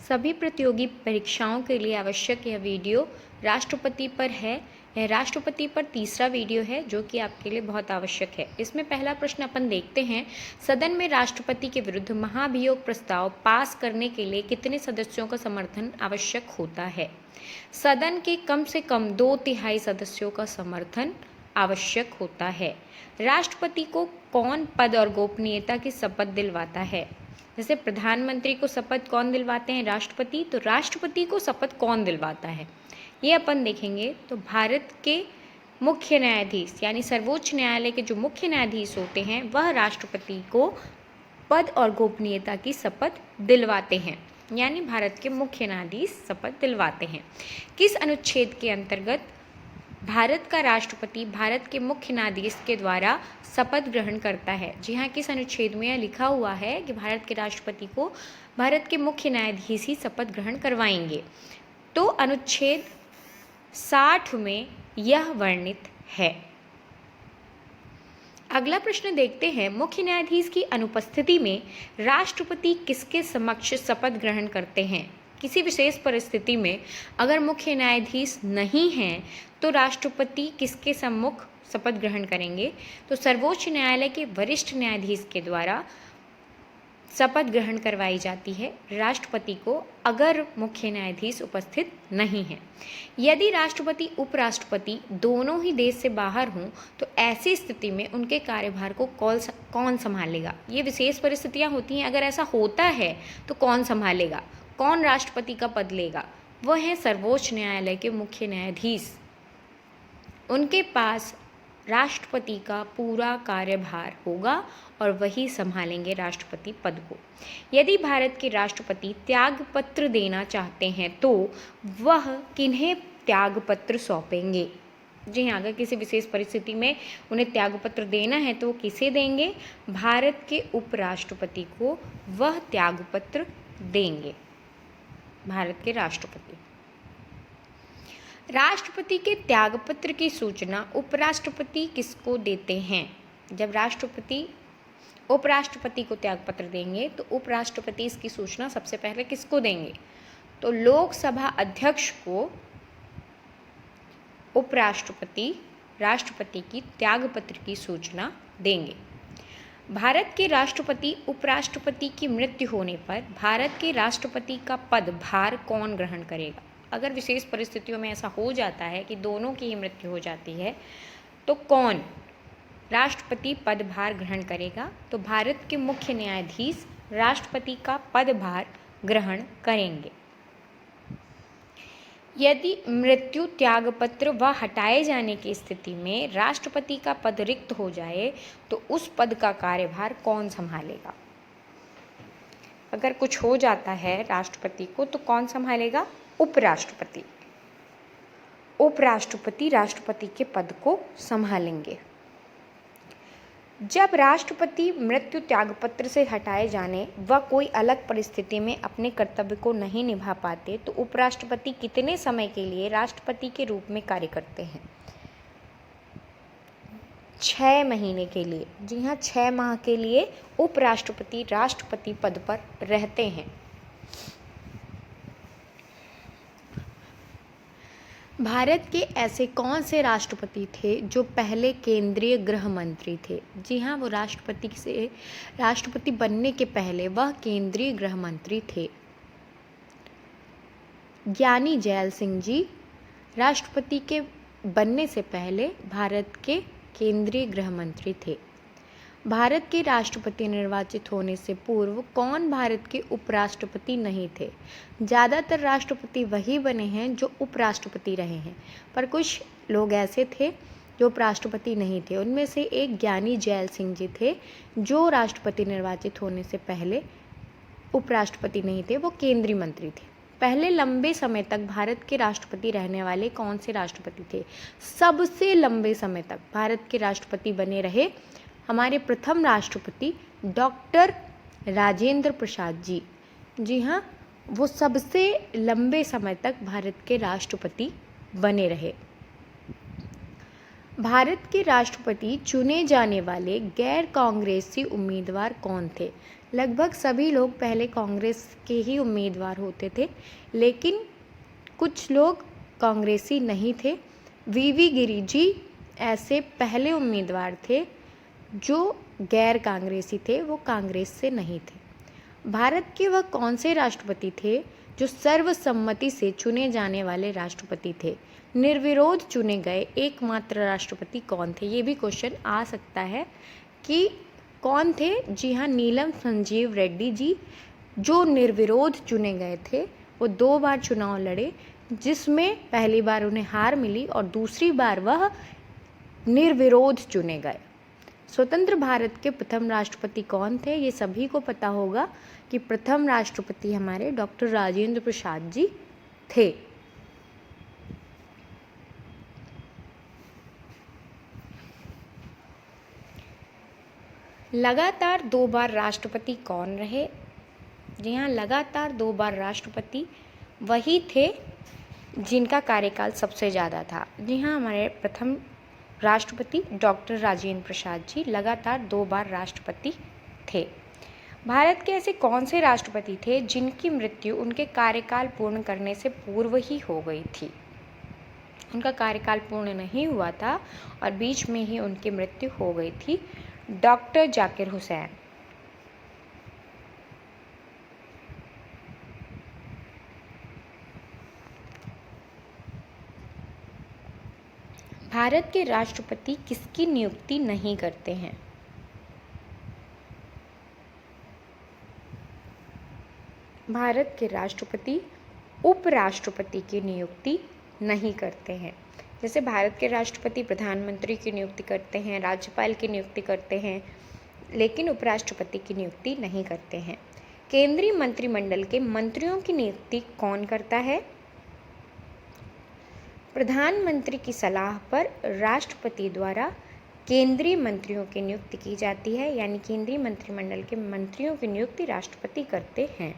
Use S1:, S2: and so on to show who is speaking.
S1: सभी प्रतियोगी परीक्षाओं के लिए आवश्यक यह वीडियो राष्ट्रपति पर है। यह राष्ट्रपति पर तीसरा वीडियो है जो कि आपके लिए बहुत आवश्यक है। इसमें पहला प्रश्न अपन देखते हैं, सदन में राष्ट्रपति के विरुद्ध महाभियोग प्रस्ताव पास करने के लिए कितने सदस्यों का समर्थन आवश्यक होता है? सदन के कम से कम 2/3 सदस्यों का समर्थन आवश्यक होता है। राष्ट्रपति को कौन पद और गोपनीयता की शपथ दिलवाता है? जैसे प्रधानमंत्री को शपथ कौन दिलवाते हैं? राष्ट्रपति। तो राष्ट्रपति को शपथ कौन दिलवाता है ये अपन देखेंगे। तो भारत के मुख्य न्यायाधीश यानी सर्वोच्च न्यायालय के जो मुख्य न्यायाधीश होते हैं वह राष्ट्रपति को पद और गोपनीयता की शपथ दिलवाते हैं, यानी भारत के मुख्य न्यायाधीश शपथ दिलवाते हैं। किस अनुच्छेद के अंतर्गत भारत का राष्ट्रपति भारत के मुख्य न्यायाधीश के द्वारा शपथ ग्रहण करता है? जी हाँ, किस अनुच्छेद में यह लिखा हुआ है कि भारत के राष्ट्रपति को भारत के मुख्य न्यायाधीश ही शपथ ग्रहण करवाएंगे? तो अनुच्छेद 60 में यह वर्णित है। अगला प्रश्न देखते हैं, मुख्य न्यायाधीश की अनुपस्थिति में राष्ट्रपति किसके समक्ष शपथ ग्रहण करते हैं? किसी विशेष परिस्थिति में अगर मुख्य न्यायाधीश नहीं हैं तो राष्ट्रपति किसके सम्मुख शपथ ग्रहण करेंगे? तो सर्वोच्च न्यायालय के वरिष्ठ न्यायाधीश के द्वारा शपथ ग्रहण करवाई जाती है राष्ट्रपति को, अगर मुख्य न्यायाधीश उपस्थित नहीं है। यदि राष्ट्रपति उपराष्ट्रपति दोनों ही देश से बाहर हों तो ऐसी स्थिति में उनके कार्यभार को कौन संभालेगा? ये विशेष परिस्थितियां होती हैं। अगर ऐसा होता है तो कौन संभालेगा? कौन राष्ट्रपति का पद लेगा? वह है सर्वोच्च न्यायालय के मुख्य न्यायाधीश। उनके पास राष्ट्रपति का पूरा कार्यभार होगा और वही संभालेंगे राष्ट्रपति पद को। यदि भारत के राष्ट्रपति त्यागपत्र देना चाहते हैं तो वह किन्हें त्यागपत्र सौंपेंगे? जी हाँ, अगर किसी विशेष परिस्थिति में उन्हें त्यागपत्र देना है तो वो किसे देंगे? भारत के उपराष्ट्रपति को वह त्यागपत्र देंगे, भारत के राष्ट्रपति। राष्ट्रपति के त्यागपत्र की सूचना उपराष्ट्रपति किसको देते हैं? जब राष्ट्रपति उपराष्ट्रपति को त्यागपत्र देंगे तो उपराष्ट्रपति इसकी सूचना सबसे पहले किसको देंगे? तो लोकसभा अध्यक्ष को उपराष्ट्रपति राष्ट्रपति की त्यागपत्र की सूचना देंगे। भारत के राष्ट्रपति उपराष्ट्रपति की मृत्यु होने पर भारत के राष्ट्रपति का पदभार कौन ग्रहण करेगा? अगर विशेष परिस्थितियों में ऐसा हो जाता है कि दोनों की ही मृत्यु हो जाती है तो कौन राष्ट्रपति पदभार ग्रहण करेगा? तो भारत के मुख्य न्यायाधीश राष्ट्रपति का पदभार ग्रहण करेंगे। यदि मृत्यु, त्यागपत्र व हटाए जाने की स्थिति में राष्ट्रपति का पद रिक्त हो जाए तो उस पद का कार्यभार कौन संभालेगा? अगर कुछ हो जाता है राष्ट्रपति को तो कौन संभालेगा? उपराष्ट्रपति। उपराष्ट्रपति राष्ट्रपति के पद को संभालेंगे। जब राष्ट्रपति मृत्यु, त्यागपत्र से हटाए जाने व कोई अलग परिस्थिति में अपने कर्तव्य को नहीं निभा पाते तो उपराष्ट्रपति कितने समय के लिए राष्ट्रपति के रूप में कार्य करते हैं? 6 महीने के लिए। जी हाँ, 6 माह के लिए उपराष्ट्रपति राष्ट्रपति पद पर रहते हैं। भारत के ऐसे कौन से राष्ट्रपति थे जो पहले केंद्रीय गृह मंत्री थे? जी हाँ, वो राष्ट्रपति बनने के पहले वह केंद्रीय गृह मंत्री थे। ज्ञानी जैल सिंह जी राष्ट्रपति के बनने से पहले भारत के केंद्रीय गृह मंत्री थे। भारत के राष्ट्रपति निर्वाचित होने से पूर्व कौन भारत के उपराष्ट्रपति नहीं थे? ज़्यादातर राष्ट्रपति वही बने हैं जो उपराष्ट्रपति रहे हैं, पर कुछ लोग ऐसे थे जो उपराष्ट्रपति नहीं थे। उनमें से एक ज्ञानी जैल सिंह जी थे जो राष्ट्रपति निर्वाचित होने से पहले उपराष्ट्रपति नहीं थे, वो केंद्रीय मंत्री थे। पहले लंबे समय तक भारत के राष्ट्रपति रहने वाले कौन से राष्ट्रपति थे? सबसे लंबे समय तक भारत के राष्ट्रपति बने रहे हमारे प्रथम राष्ट्रपति डॉक्टर राजेंद्र प्रसाद जी। जी हाँ, वो सबसे लंबे समय तक भारत के राष्ट्रपति बने रहे। भारत के राष्ट्रपति चुने जाने वाले गैर कांग्रेसी उम्मीदवार कौन थे? लगभग सभी लोग पहले कांग्रेस के ही उम्मीदवार होते थे, लेकिन कुछ लोग कांग्रेसी नहीं थे। वीवी गिरी जी ऐसे पहले उम्मीदवार थे जो गैर कांग्रेसी थे, वो कांग्रेस से नहीं थे। भारत के वह कौन से राष्ट्रपति थे जो सर्वसम्मति से चुने जाने वाले राष्ट्रपति थे? निर्विरोध चुने गए एकमात्र राष्ट्रपति कौन थे? ये भी क्वेश्चन आ सकता है कि कौन थे। जी हाँ, नीलम संजीव रेड्डी जी जो निर्विरोध चुने गए थे। वो 2 बार चुनाव लड़े, जिसमें पहली बार उन्हें हार मिली और दूसरी बार वह निर्विरोध चुने गए। स्वतंत्र भारत के प्रथम राष्ट्रपति कौन थे? ये सभी को पता होगा कि प्रथम राष्ट्रपति हमारे डॉक्टर राजेंद्र प्रसाद जी थे। लगातार 2 बार राष्ट्रपति कौन रहे? जी हाँ, लगातार 2 बार राष्ट्रपति वही थे जिनका कार्यकाल सबसे ज़्यादा था। जी हाँ, हमारे प्रथम राष्ट्रपति डॉक्टर राजेंद्र प्रसाद जी लगातार 2 बार राष्ट्रपति थे। भारत के ऐसे कौन से राष्ट्रपति थे जिनकी मृत्यु उनके कार्यकाल पूर्ण करने से पूर्व ही हो गई थी? उनका कार्यकाल पूर्ण नहीं हुआ था और बीच में ही उनकी मृत्यु हो गई थी। डॉक्टर जाकिर हुसैन। भारत के राष्ट्रपति किसकी नियुक्ति नहीं करते हैं? भारत के राष्ट्रपति उपराष्ट्रपति की नियुक्ति नहीं करते हैं। जैसे भारत के राष्ट्रपति प्रधानमंत्री की नियुक्ति करते हैं, राज्यपाल की नियुक्ति करते हैं, लेकिन उपराष्ट्रपति की नियुक्ति नहीं करते हैं। केंद्रीय मंत्रिमंडल के मंत्रियों की नियुक्ति कौन करता है? प्रधानमंत्री की सलाह पर राष्ट्रपति द्वारा केंद्रीय मंत्रियों की नियुक्ति की जाती है, यानी केंद्रीय मंत्रिमंडल के मंत्रियों की नियुक्ति राष्ट्रपति करते हैं।